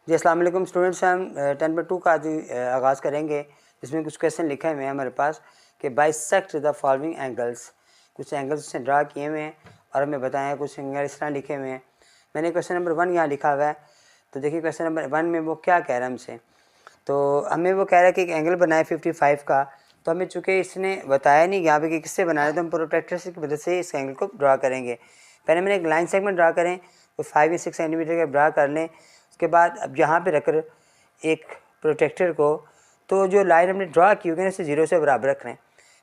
जी अस्सलाम वालेकुम स्टूडेंट्स, हम 10.2 का आज आगाज़ करेंगे, जिसमें कुछ क्वेश्चन लिखे हुए हैं हमारे पास कि बाइसेक्ट द फॉलोइंग एंगल्स। कुछ एंगल्स उसने ड्रा किए हुए हैं और हमें बताएं कुछ एंगल इस तरह लिखे हुए हैं। मैंने क्वेश्चन नंबर 1 यहाँ लिखा हुआ है, तो देखिए क्वेश्चन नंबर 1 में वो क्या कह रहा है हमसे। तो हमें वो कह रहा है कि एक एंगल बनाए 55 का। तो हमें चूँकि इसने बताया नहीं यहाँ पे कि किससे बनाया, तो हम प्रोट्रैक्टर की मदद से इस एंगल को ड्रा करेंगे। पहले मैंने एक लाइन सेगमेंट ड्रा करें, तो 5 या 6 सेंटीमीटर का ड्रा कर लें। उसके बाद अब यहाँ पे रखकर एक प्रोटेक्टर को, तो जो लाइन हमने ड्रा की होगी ना उसे 0 से बराबर रख लें।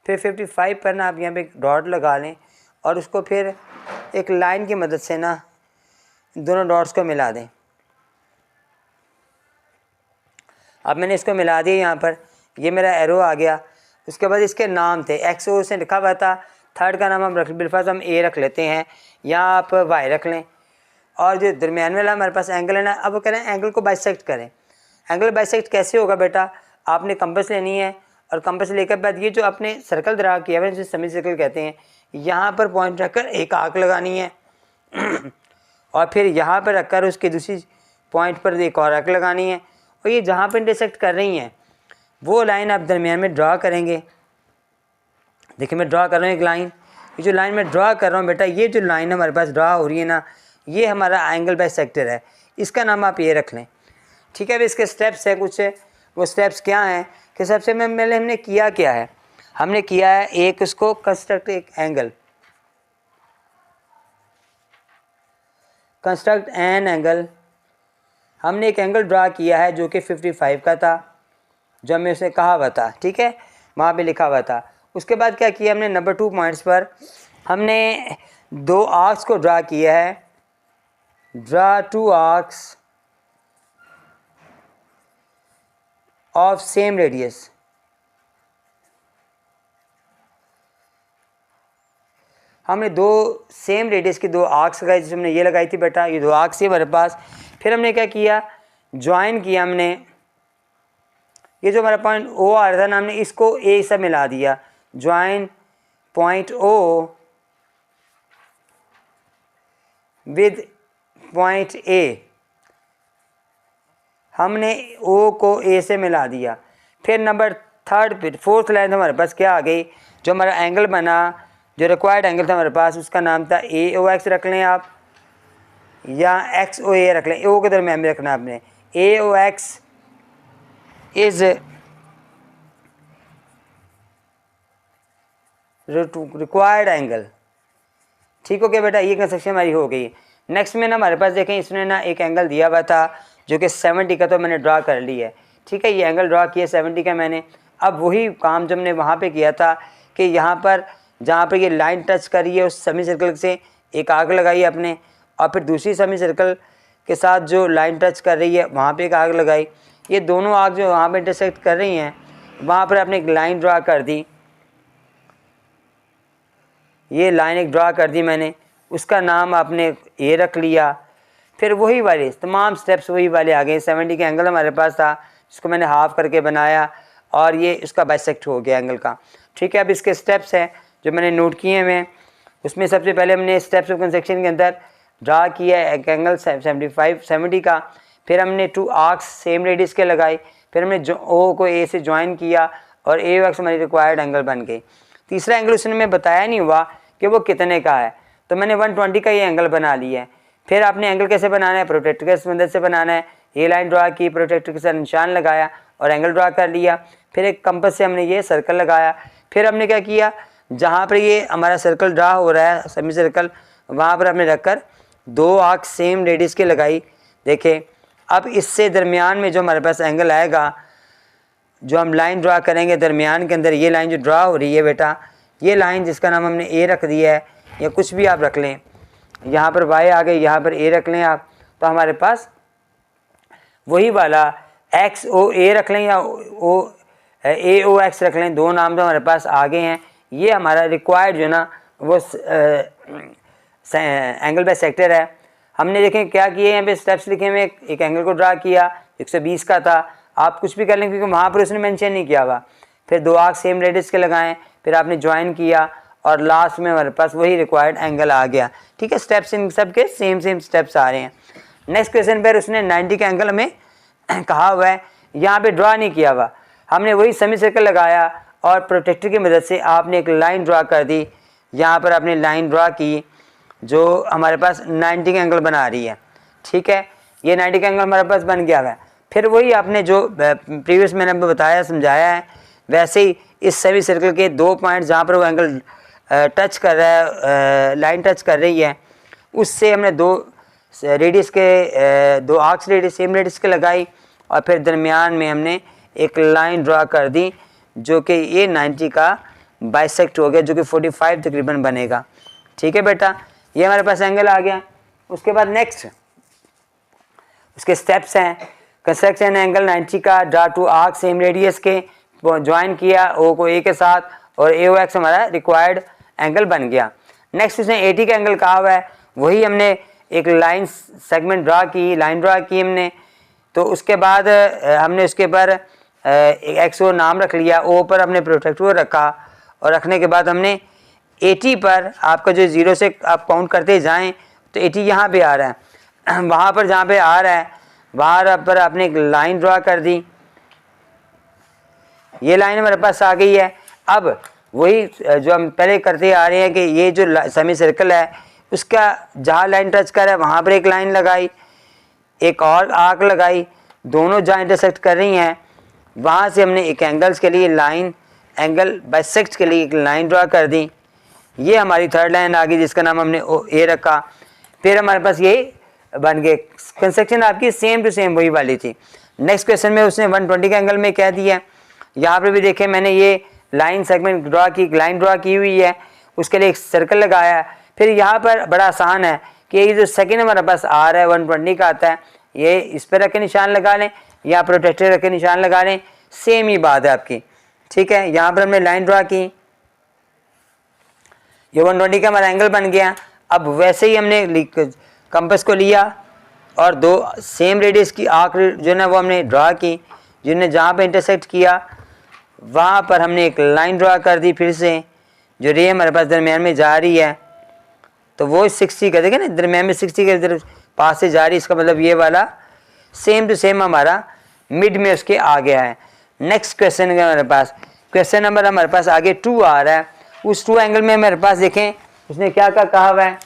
फिर 55 पर ना आप यहाँ पे एक डॉट लगा लें और उसको फिर एक लाइन की मदद से ना दोनों डॉट्स को मिला दें। अब मैंने इसको मिला दिया, यहाँ पर ये मेरा एरो आ गया। उसके बाद इसके नाम थे, एक्स ओ से लिखा हुआ था, थर्ड का नाम हम बिलफाज हम ए रख लेते हैं, यहाँ आप वाई रख लें। और जो दरमियान वाला हमारे पास एंगल है ना, अब वो कह रहे हैं एंगल को बाइसेक्ट करें। एंगल बाइसेक्ट कैसे होगा बेटा, आपने कंपास लेनी है और कंपास लेकर बाद ये जो आपने सर्कल ड्रा किया है जिसे सेमी सर्कल कहते हैं, यहाँ पर पॉइंट रखकर एक आर्क लगानी है और फिर यहाँ पर रखकर उसकी दूसरी पॉइंट पर एक और आर्क लगानी है, और ये जहाँ पर इंटरसेक्ट कर रही हैं वो लाइन आप दरमियान में ड्रा करेंगे। देखिए मैं ड्रा कर रहा हूँ एक लाइन, ये जो लाइन मैं ड्रा कर रहा हूँ बेटा, ये जो लाइन हमारे पास ड्रा हो रही है ना, ये हमारा एंगल बाइसेक्टर है, इसका नाम आप ये रख लें। ठीक है, अब इसके स्टेप्स है कुछ, वो स्टेप्स क्या हैं कि सबसे पहले हमने किया क्या है, हमने किया है एक उसको कंस्ट्रक्ट एक एंगल, कंस्ट्रक्ट एन एंगल। हमने एक एंगल ड्रा किया है जो कि 55 का था, जो हमें उसे कहा हुआ था, ठीक है, वहाँ पे लिखा हुआ था। उसके बाद क्या किया हमने, नंबर 2 पॉइंट्स पर हमने 2 आर्क्स को ड्रा किया है, draw 2 arcs of same radius. हमने 2 सेम रेडियस की 2 आर्क्स लगाई, जैसे हमने ये लगाई थी बेटा, ये 2 आर्क्स ही हमारे पास। फिर हमने क्या किया, ज्वाइन किया हमने, ये जो हमारा पॉइंट ओ आ रहा था ना, हमने इसको ए से मिला दिया, join point O with point A, हमने ओ को ए से मिला दिया। फिर नंबर 3 4th लाइन हमारे पास क्या आ गई, जो हमारा एंगल बना, जो रिक्वायर्ड एंगल था हमारे पास, उसका नाम था ए ओ एक्स रख लें आप, या एक्स ओ ए रख लें, ओ के दरमियान में रखना आपने। ए ओ एक्स इज रिक्वायर्ड एंगल। ठीक हो गया बेटा, ये कंस्ट्रक्शन हमारी हो गई। नेक्स्ट में ना हमारे पास देखें, इसने ना एक एंगल दिया हुआ था जो कि 70 का, तो मैंने ड्रा कर लिया है। ठीक है, ये एंगल ड्रा किया 70 का मैंने। अब वही काम जब हमने वहाँ पे किया था कि यहाँ पर जहाँ पर ये लाइन टच करी है उस सेमी सर्कल से एक आर्क लगाई आपने, और फिर दूसरी सेमी सर्कल के साथ जो लाइन टच कर रही है वहाँ पर एक आर्क लगाई। ये दोनों आर्क जो वहाँ पर इंटरसेक्ट कर रही हैं वहाँ पर आपने एक लाइन ड्रा कर दी, ये लाइन एक ड्रा कर दी मैंने, उसका नाम आपने ए रख लिया। फिर वही वाले तमाम स्टेप्स वही वाले आ गए। 70 का एंगल हमारे पास था जिसको मैंने हाफ करके बनाया, और ये उसका बाइसेक्ट हो गया एंगल का। ठीक है, अब इसके स्टेप्स हैं जो मैंने नोट किए हुए, उसमें सबसे पहले हमने स्टेप्स ऑफ कंस्ट्रक्शन के अंदर ड्रा किया एक एंगल 70 का। फिर हमने 2 आर्क्स सेम रेडियस के लगाए, फिर हमने ओ को ए से ज्वाइन किया और ए एक्स हमारी रिक्वायर्ड एंगल बन गई। तीसरा एंगल उसने हमें बताया नहीं हुआ कि वो कितने का है, तो मैंने 120 का ये एंगल बना लिया है। फिर आपने एंगल कैसे बनाना है, प्रोटेक्टर की मदद से बनाना है। ये लाइन ड्रा की, प्रोटेक्टर के साथ निशान लगाया और एंगल ड्रा कर लिया। फिर एक कंपास से हमने ये सर्कल लगाया। फिर हमने क्या किया, जहाँ पर ये हमारा सर्कल ड्रा हो रहा है सेमी सर्कल, वहाँ पर हमने रखकर 2 आर्क सेम रेडियस के लगाई। देखें, अब इससे दरमियान में जो हमारे पास एंगल आएगा, जो हम लाइन ड्रा करेंगे दरमियान के अंदर, ये लाइन जो ड्रा हो रही है बेटा, ये लाइन जिसका नाम हमने ए रख दिया है, या कुछ भी आप रख लें, यहाँ पर वाई आ गए, यहाँ पर ए रख लें आप, तो हमारे पास वही वाला एक्स ओ ए रख लें या ओ ए ओ एक्स रख लें, 2 नाम तो हमारे पास आ गए हैं। ये हमारा रिक्वायर्ड जो ना वो एंगल बाइसेक्टर है। हमने देखें क्या किए, यहाँ पे स्टेप्स लिखे हुए, एक एंगल को ड्रा किया 120 का था, आप कुछ भी कर लें क्योंकि वहाँ पर उसने मेंशन नहीं किया हुआ। फिर 2 आर्क सेम रेडियस के लगाएं, फिर आपने ज्वाइन किया और लास्ट में हमारे पास वही रिक्वायर्ड एंगल आ गया। ठीक है, स्टेप्स इन सब के सेम स्टेप्स आ रहे हैं। नेक्स्ट क्वेश्चन पर उसने 90 का एंगल हमें कहा हुआ है, यहाँ पे ड्रा नहीं किया हुआ। हमने वही सेमी सर्कल लगाया और प्रोटेक्टर की मदद से आपने एक लाइन ड्रा कर दी। यहाँ पर आपने लाइन ड्रा की जो हमारे पास 90 का एंगल बना रही है, ठीक है। ये 90 का एंगल हमारे पास बन गया है। फिर वही आपने जो प्रीवियस मैंने आपको बताया समझाया है, वैसे ही इस सेमी सर्कल के 2 पॉइंट जहाँ पर वो एंगल टच कर रहा है, लाइन टच कर रही है, उससे हमने 2 रेडियस के 2 आर्क्स रेडियस सेम रेडियस के लगाई और फिर दरमियान में हमने एक लाइन ड्रा कर दी जो कि ये 90 का बाइसेक्ट हो गया, जो कि 45 तकरीबन बनेगा, ठीक है बेटा। ये हमारे पास एंगल आ गया। उसके बाद नेक्स्ट उसके स्टेप्स हैं। कंस्ट्रक्शन एंगल 90 का, ड्रा 2 आर्क सेम रेडियस के, ज्वाइन किया ओ को ए के साथ और ए ओ एक्स हमारा रिक्वायर्ड एंगल बन गया। नेक्स्ट उसने 80 का एंगल कहा हुआ है, वही हमने एक लाइन सेगमेंट ड्रा की, लाइन ड्रा की हमने। तो उसके बाद हमने उसके पर एक्स ओ नाम रख लिया, ओ पर हमने प्रोटेक्टर रखा और रखने के बाद हमने 80 पर आपका जो 0 से आप काउंट करते जाएं तो 80 यहाँ पे आ रहा है, वहाँ पर जहाँ पे आ रहा है वहाँ पर आपने एक लाइन ड्रा कर दी। ये लाइन हमारे पास आ गई है। अब वही जो हम पहले करते आ रहे हैं कि ये जो सेमी सर्कल है उसका जहाँ लाइन टच कर रहा है वहाँ पर एक लाइन लगाई, एक और आर्क लगाई, दोनों जहाँ इंटरसेक्ट कर रही हैं वहाँ से हमने एक एंगल्स के लिए लाइन, एंगल बाइसेक्ट के लिए एक लाइन ड्रा कर दी। ये हमारी थर्ड लाइन आ गई जिसका नाम हमने ए रखा। फिर हमारे पास ये बन गए। कंस्ट्रक्शन आपकी सेम टू सेम वही वाली थी। नेक्स्ट क्वेश्चन में उसने 120 के एंगल में कह दिया। यहाँ पर भी देखें मैंने ये लाइन सेगमेंट ड्रा की, लाइन ड्रा की हुई है, उसके लिए एक सर्कल लगाया। फिर यहाँ पर बड़ा आसान है कि ये जो सेकंड हमारे पास आ रहा है 120 का आता है, ये इस पर रख के निशान लगा लें या प्रोटेक्टर रख के निशान लगा लें, सेम ही बात है आपकी, ठीक है। यहाँ पर हमने लाइन ड्रा की, ये 120 का हमारा एंगल बन गया। अब वैसे ही हमने कंपास को लिया और 2 सेम रेडियस की आर्क जो है ना वो हमने ड्रा की, जिन्हें जहाँ पे इंटरसेक्ट किया वहाँ पर हमने एक लाइन ड्रा कर दी। फिर से जो रे हमारे पास दरमियान में जा रही है तो वो 60 का, देखें ना दरमियान में 60 के इधर पास से जा रही है, इसका मतलब ये वाला सेम टू सेम हमारा मिड में उसके आ गया है। नेक्स्ट क्वेश्चन है हमारे पास, क्वेश्चन नंबर हमारे पास आगे 2 आ रहा है। उस 2 एंगल में हमारे पास देखें उसने क्या क्या कहा हुआ है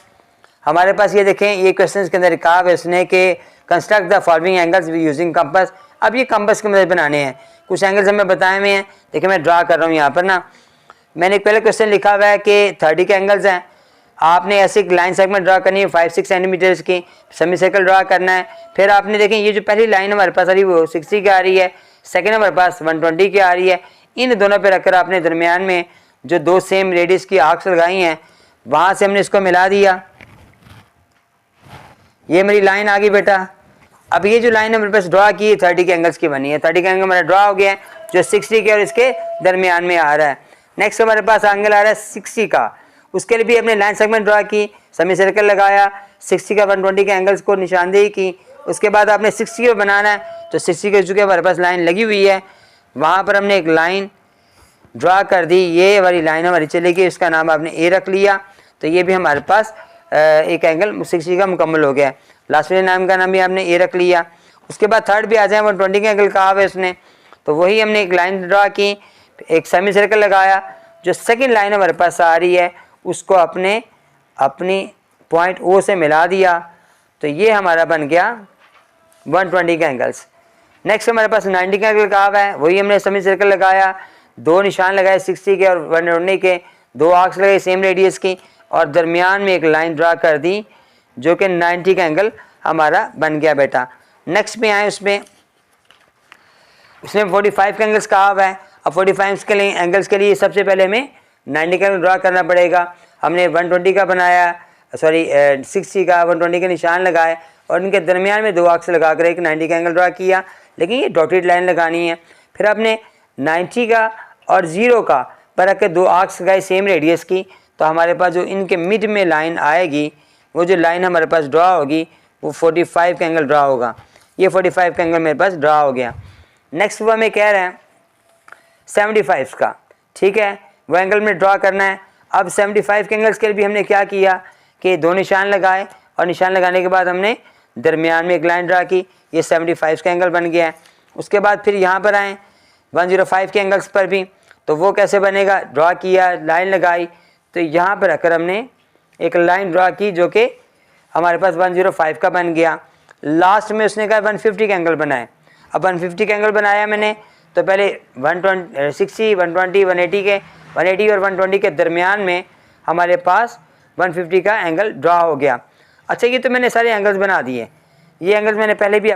हमारे पास, ये देखें ये क्वेश्चन के अंदर कहा हुआ है उसने कि construct the following angles using compass. अब ये कंपास की मदद बनाने हैं, कुछ एंगल्स हमें बताए हुए हैं। देखिए मैं ड्रा कर रहा हूँ यहाँ पर ना, मैंने पहले क्वेश्चन लिखा हुआ है कि 30 के एंगल्स हैं, आपने ऐसे एक लाइन सेगमेंट ड्रा करनी है 5-6 सेंटीमीटर्स की, सेमी सर्कल ड्रा करना है। फिर आपने देखें ये जो पहली लाइन हमारे पास आ रही है वो 60 की आ रही है, सेकंड हमारे पास 120 की आ रही है। इन दोनों पे रखकर आपने दरमियान में जो 2 सेम रेडियस की आर्क्स लगाई हैं वहाँ से हमने इसको मिला दिया। ये मेरी लाइन आ गई बेटा। अब ये जो लाइन हमारे पास ड्रा की है 30 के एंगल्स की बनी है, 30 का एंगल हमारा ड्रा हो गया है जो 60 के और इसके दरमियान में आ रहा है। नेक्स्ट हमारे पास एंगल आ रहा है 60 का, उसके लिए भी अपने लाइन सेगमेंट ड्रा की, सेमी सर्कल लगाया, 60 का 120 के एंगल्स को निशानदेही की। उसके बाद आपने 60 को बनाना है तो 60 के चूँकि हमारे पास लाइन लगी हुई है वहाँ पर हमने एक लाइन ड्रा कर दी। ये वाली लाइन हमारी चलेगी, इसका नाम आपने ए रख लिया, तो ये भी हमारे पास एक एंगल 60 का मुकम्मल हो गया। लास्ट वाले नाम का नाम भी आपने ए रख लिया। उसके बाद थर्ड भी आ जाए 120 का एंगल कहा हुआ है उसने, तो वही हमने एक लाइन ड्रा की, एक सेमी सर्कल लगाया। जो सेकंड लाइन हमारे पास आ रही है उसको अपनी पॉइंट ओ से मिला दिया, तो ये हमारा बन गया 120 का एंगल्स। नेक्स्ट हमारे पास 90 का एंगल कहा हुआ है, वही हमने सेमी सर्कल लगाया, 2 निशान लगाए 60 के और 120 के, 2 आर्क्स लगाए सेम रेडियस की और दरमियान में एक लाइन ड्रा कर दी जो कि 90 का एंगल हमारा बन गया बेटा। नेक्स्ट में आए उसमें 45 का एंगल्स कहा हुआ है। अब 45 के लिए एंगल्स के लिए सबसे पहले हमें 90 का एंगल ड्रा करना पड़ेगा। हमने 120 का बनाया, 60 का 120 के निशान लगाए और इनके दरमियान में 2 आर्क्स लगाकर एक 90 का एंगल ड्रा किया, लेकिन ये डॉटेड लाइन लगानी है। फिर आपने 90 का और 0 का पर रख के 2 आर्क्स लगाए सेम रेडियस की, तो हमारे पास जो इनके मिड में लाइन आएगी वो जो लाइन हमारे पास ड्रा होगी वो 45 का एंगल ड्रा होगा। ये 45 का एंगल मेरे पास ड्रा हो गया। नेक्स्ट वो हमें कह रहे हैं 75 का, ठीक है, वो एंगल में ड्रा करना है। अब 75 के एंगल्स के लिए भी हमने क्या किया कि 2 निशान लगाए और निशान लगाने के बाद हमने दरमियान में एक लाइन ड्रा की, ये 75 का एंगल बन गया है। उसके बाद फिर यहाँ पर आए 105 के एंगल्स पर भी, तो वो कैसे बनेगा, ड्रा किया, लाइन लगाई, तो यहाँ पर आकर हमने एक लाइन ड्रा की जो कि हमारे पास 105 का बन गया। लास्ट में उसने कहा 150 का एंगल बनाए। अब 150 का एंगल बनाया मैंने, तो पहले 160, 120, 180 और 120 के दरमियान में हमारे पास 150 का एंगल ड्रा हो गया। अच्छा, ये तो मैंने सारे एंगल्स बना दिए। ये एंगल्स मैंने पहले भी